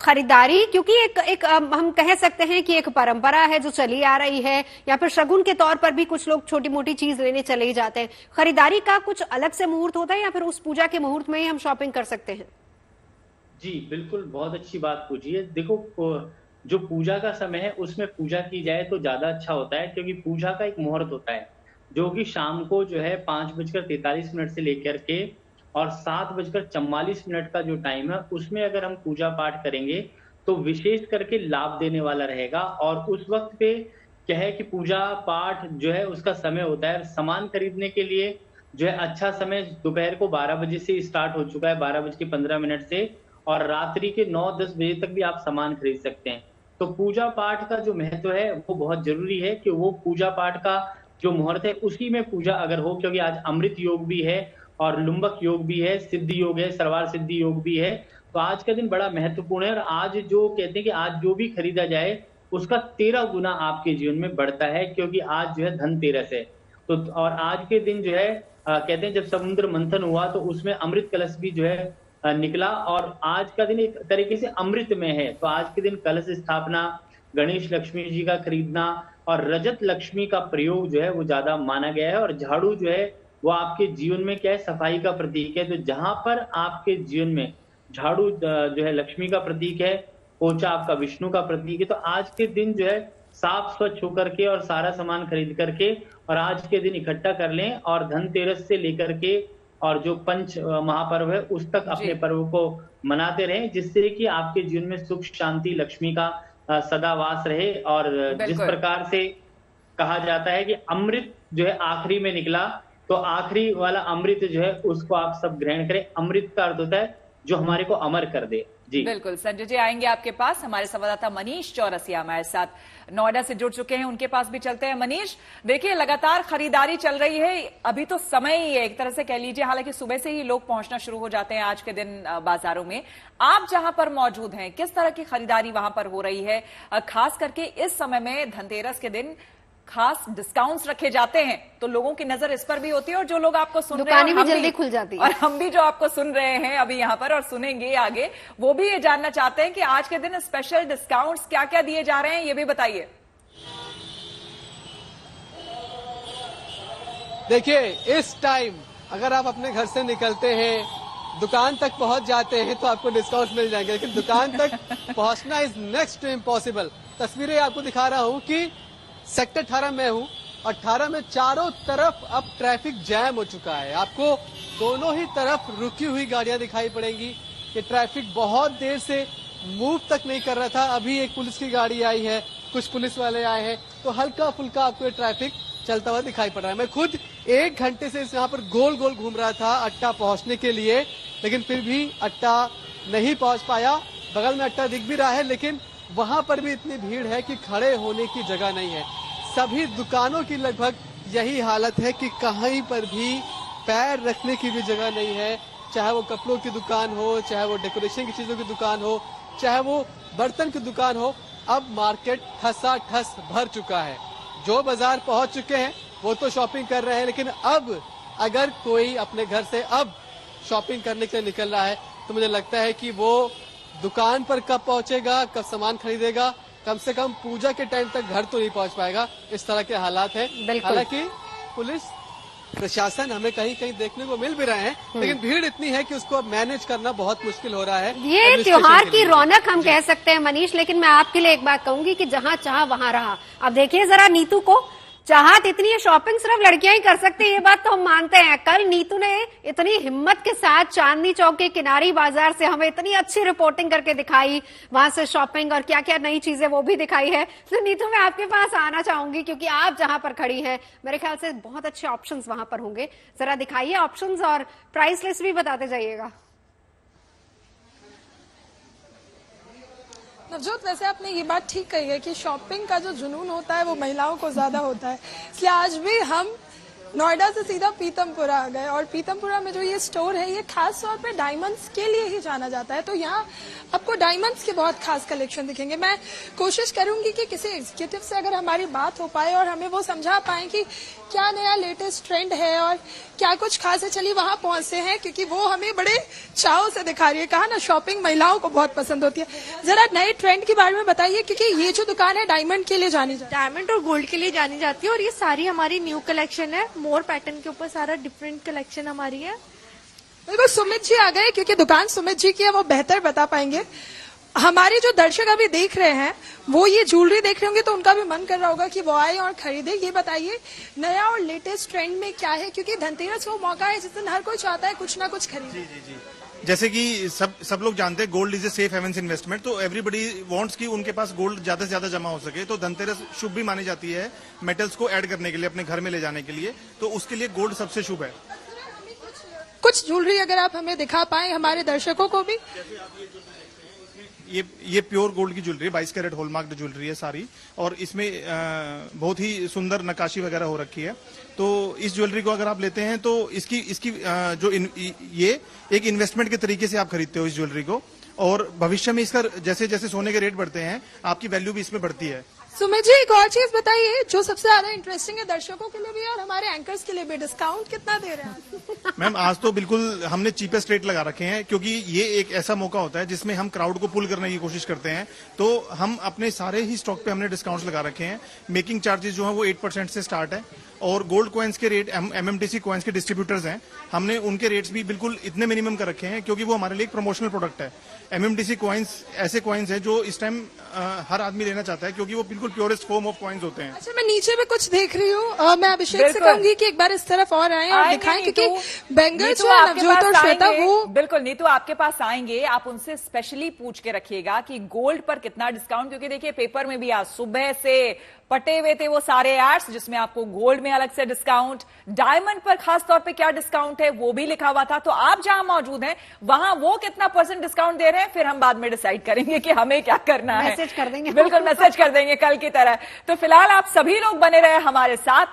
खरीदारी, क्योंकि एक हम कह सकते हैं कि एक परंपरा है जो चली आ रही है, या फिर शगुन के तौर पर भी कुछ लोग छोटी मोटी चीज लेने चले ही जाते हैं। खरीदारी का कुछ अलग से मुहूर्त होता है या फिर उस पूजा के मुहूर्त में ही हम शॉपिंग कर सकते हैं? जी, बिल्कुल, बहुत अच्छी बात पूछी है। देखो, जो पूजा का समय है, उसमें पूजा की जाए तो ज़्यादा अच्छा होता है, क्योंकि पूजा का एक मुहूर्त होता है, जो कि शाम को जो है 5:43 से लेकर के और 7:44 का जो टाइम है, उसमें अगर हम पूजा-पाठ करेंगे, तो विशेष करके लाभ देने वाला रहेगा। और उस वक़्त पे क्या है कि पूजा-पाठ जो है, उसका समय होता है। सामान खरीदने के लिए जो है अच्छा समय दोपहर को 12 बजे से स्टार्ट हो चुका है, 12:15 से, और रात्रि के 9-10 बजे तक भी आप सामान खरीद सकते हैं। तो पूजा-पाठ का जो महत्व है, वो बहुत ज़रूरी है कि वो पूजा-पाठ का जो मुहूर्त है, उसी में पूजा अगर हो, क्योंकि आज अमृत योग भी है और लुम्बक योग भी है, सिद्धि योग है, सर्वार सिद्धि योग भी है। तो आज का दिन बड़ा महत्वपूर्ण है, और आज जो कहते हैं कि आज जो भी खरीदा जाए, उसका 13 गुना आपके जीवन में बढ़ता है, क्योंकि आज जो है धनतेरस है। तो और आज के दिन जो है कहते हैं, जब समुद्र मंथन हुआ तो उसमें अमृत कलश भी जो है निकला, और आज का दिन एक तरीके से अमृत में है। तो आज के दिन कलश स्थापना, गणेश लक्ष्मी जी का खरीदना और रजत लक्ष्मी का प्रयोग जो है वो ज़्यादा माना गया है। और झाड़ू जो है वो आपके जीवन में क्या है, सफाई का प्रतीक है। तो जहाँ पर आपके जीवन में झाड़ू जो है लक्ष्मी का प्रतीक है, पोछा आपका विष्णु का प्रतीक है। तो आज के दिन जो है साफ स्वच्छ होकर के और सारा सामान खरीद करके और आज के दिन इकट्ठा कर लें, और धनतेरस से लेकर के और जो पंच महापर्व है उस तक अपने पर्व को मनाते रहें, जिससे कि आपके जीवन में सुख शांति लक्ष्मी का सदा वास रहे। और जिस प्रकार से कहा जाता है कि अमृत जो है आखिरी में निकला, तो आखिरी वाला अमृत जो है उसको आप सब ग्रहण करें। अमृत का अर्थ होता है जो हमारे को अमर कर दे। जी बिल्कुल संजय जी, आएंगे आपके पास। हमारे संवाददाता मनीष चौरसिया हमारे साथ नोएडा से जुड़ चुके हैं, उनके पास भी चलते हैं। मनीष, देखिए लगातार खरीदारी चल रही है, अभी तो समय ही है एक तरह से कह लीजिए, हालांकि सुबह से ही लोग पहुंचना शुरू हो जाते हैं आज के दिन बाजारों में। आप जहां पर मौजूद हैं, किस तरह की खरीदारी वहां पर हो रही है? खास करके इस समय में धनतेरस के दिन खास डिस्काउंट्स रखे जाते हैं, तो लोगों की नजर इस पर भी होती है, और जो लोग आपको सुन रहे हैं, दुकानें भी जल्दी खुल जाती है, और हम भी जो आपको सुन रहे हैं अभी यहाँ पर और सुनेंगे आगे, वो भी ये जानना चाहते हैं कि आज के दिन स्पेशल डिस्काउंट्स क्या क्या दिए जा रहे हैं, ये भी बताइए। देखिए, इस टाइम अगर आप अपने घर से निकलते हैं, दुकान तक पहुंच जाते हैं, तो आपको डिस्काउंट मिल जाएंगे, लेकिन दुकान तक पहुंचना इज नेक्स्ट टू इम्पॉसिबल। तस्वीरें आपको दिखा रहा हूं कि सेक्टर 18 में हूं, 18 में चारों तरफ अब ट्रैफिक जैम हो चुका है। आपको दोनों ही तरफ रुकी हुई गाड़ियां दिखाई पड़ेंगी। ये ट्रैफिक बहुत देर से मूव तक नहीं कर रहा था, अभी एक पुलिस की गाड़ी आई है, कुछ पुलिस वाले आए हैं, तो हल्का फुल्का आपको ये ट्रैफिक चलता हुआ दिखाई पड़ रहा है। मैं खुद 1 घंटे से यहाँ पर गोल गोल घूम रहा था अट्टा पहुंचने के लिए, लेकिन फिर भी अट्टा नहीं पहुंच पाया। बगल में अट्टा दिख भी रहा है, लेकिन वहां पर भी इतनी भीड़ है कि खड़े होने की जगह नहीं है। सभी दुकानों की लगभग यही हालत है कि कहीं पर भी पैर रखने की भी जगह नहीं है, चाहे वो कपड़ों की दुकान हो, चाहे वो डेकोरेशन की चीजों की दुकान हो, चाहे वो बर्तन की दुकान हो। अब मार्केट ठसाठस भर चुका है। जो बाजार पहुंच चुके हैं वो तो शॉपिंग कर रहे हैं, लेकिन अब अगर कोई अपने घर से अब शॉपिंग करने के लिए निकल रहा है, तो मुझे लगता है कि वो दुकान पर कब पहुंचेगा, कब सामान खरीदेगा, कम से कम पूजा के टाइम तक घर तो नहीं पहुंच पाएगा। इस तरह के हालात है। हालांकि पुलिस प्रशासन हमें कहीं कहीं देखने को मिल भी रहे हैं, लेकिन भीड़ इतनी है कि उसको अब मैनेज करना बहुत मुश्किल हो रहा है। ये त्योहार की रौनक हम कह सकते हैं मनीष, लेकिन मैं आपके लिए एक बात कहूंगी कि जहां चाह वहां रहा। अब देखिए जरा नीतू को, चाहत इतनी है, शॉपिंग सिर्फ लड़कियां ही कर सकती हैं, ये बात तो हम मानते हैं। कल नीतू ने इतनी हिम्मत के साथ चांदनी चौक के किनारी बाजार से हमें इतनी अच्छी रिपोर्टिंग करके दिखाई, वहां से शॉपिंग और क्या क्या नई चीजें वो भी दिखाई है। तो नीतू मैं आपके पास आना चाहूंगी, क्योंकि आप जहां पर खड़ी हैं मेरे ख्याल से बहुत अच्छे ऑप्शंस वहां पर होंगे। जरा दिखाइए ऑप्शंस और प्राइस लिस्ट भी बताते जाइएगा। नवजोत, वैसे आपने ये बात ठीक कही है कि शॉपिंग का जो जुनून होता है वो महिलाओं को ज्यादा होता है, इसलिए आज भी हम नोएडा से सीधा पीतमपुरा आ गए और पीतमपुरा में जो ये स्टोर है ये खास तौर पे डायमंड्स के लिए ही जाना जाता है। तो यहाँ आपको डायमंड्स के बहुत खास कलेक्शन दिखेंगे। मैं कोशिश करूंगी कि किसी एग्जीक्यूटिव से अगर हमारी बात हो पाए और हमें वो समझा पाए कि क्या नया लेटेस्ट ट्रेंड है और क्या कुछ खास है। चलिए वहां पहुंचते हैं क्योंकि वो हमें बड़े चाव से दिखा रही है। कहा ना शॉपिंग महिलाओं को बहुत पसंद होती है। जरा नए ट्रेंड के बारे में बताइए क्योंकि ये जो दुकान है डायमंड के लिए जानी जाती है। डायमंड और गोल्ड के लिए जानी जाती है और ये सारी हमारी न्यू कलेक्शन है। मोर पैटर्न के ऊपर सारा डिफरेंट कलेक्शन हमारी है। बिल्कुल सुमित जी आ गए क्योंकि दुकान सुमित जी की है, वो बेहतर बता पाएंगे। हमारे जो दर्शक अभी देख रहे हैं वो ये ज्वेलरी देख रहे होंगे तो उनका भी मन कर रहा होगा कि वो आए और खरीदे। ये बताइए नया और लेटेस्ट ट्रेंड में क्या है, क्योंकि धनतेरस वो मौका है जिस दिन हर कोई चाहता है कुछ ना कुछ खरीदे। जी। जैसे कि सब लोग जानते हैं gold is a safe haven investment, तो एवरीबडी वांट्स कि उनके पास गोल्ड ज्यादा से ज्यादा जमा हो सके। तो धनतेरस शुभ भी मानी जाती है मेटल्स को ऐड करने के लिए, अपने घर में ले जाने के लिए, तो उसके लिए गोल्ड सबसे शुभ है। कुछ ज्वेलरी अगर आप हमें दिखा पाए हमारे दर्शकों को भी। ये प्योर गोल्ड की ज्वेलरी है, 22 कैरेट हॉलमार्क ज्वेलरी है सारी, और इसमें बहुत ही सुंदर नक्काशी वगैरह हो रखी है। तो इस ज्वेलरी को अगर आप लेते हैं तो इसकी ये एक इन्वेस्टमेंट के तरीके से आप खरीदते हो इस ज्वेलरी को, और भविष्य में इसका जैसे जैसे सोने के रेट बढ़ते हैं आपकी वैल्यू भी इसमें बढ़ती है। सुमित जी एक और चीज बताइए जो सबसे ज्यादा इंटरेस्टिंग है दर्शकों के लिए भी और हमारे एंकर्स के लिए भी, डिस्काउंट कितना दे रहे हैं? मैम आज तो बिल्कुल हमने चीपेस्ट रेट लगा रखे हैं, क्योंकि ये एक ऐसा मौका होता है जिसमें हम क्राउड को पुल करने की कोशिश करते हैं। तो हम अपने सारे ही स्टॉक पे हमने डिस्काउंट्स लगा रखे हैं। मेकिंग चार्जेस जो है वो 8% से स्टार्ट है, और गोल्ड कॉइन्स के रेट MMTC कॉइन्स के डिस्ट्रीब्यूटर्स हैं, हमने उनके रेट्स भी बिल्कुल इतने मिनिमम कर रखे हैं क्योंकि वो हमारे लिए एक प्रमोशनल प्रोडक्ट है। MMTC कॉइन्स ऐसे कॉइन्स हैं जो इस टाइम हर आदमी लेना चाहता है क्योंकि वो बिल्कुल प्योरेस्ट फॉर्म ऑफ कॉइन्स होते हैं। अच्छा मैं नीचे भी कुछ देख रही हूँ, मैं अभिषेक से कहूंगी कि एक बार इस तरफ और आए और दिखाएं क्योंकि बेंगल जो है नवजोत और श्वेता वो बिल्कुल नीतू आपके पास आएंगे, आप उनसे स्पेशली पूछ के रखिएगा कि गोल्ड पर कितना डिस्काउंट, क्योंकि देखिए पेपर में भी आज सुबह से पटे हुए थे वो सारे एड्स जिसमें आपको गोल्ड में अलग से डिस्काउंट, डायमंड पर खास तौर पे क्या डिस्काउंट है वो भी लिखा हुआ था। तो आप जहां मौजूद हैं वहां वो कितना % डिस्काउंट दे रहे हैं फिर हम बाद में डिसाइड करेंगे कि हमें क्या करना है। मैसेज कर देंगे, बिल्कुल मैसेज कर देंगे कल की तरह। तो फिलहाल आप सभी लोग बने रहे हमारे साथ।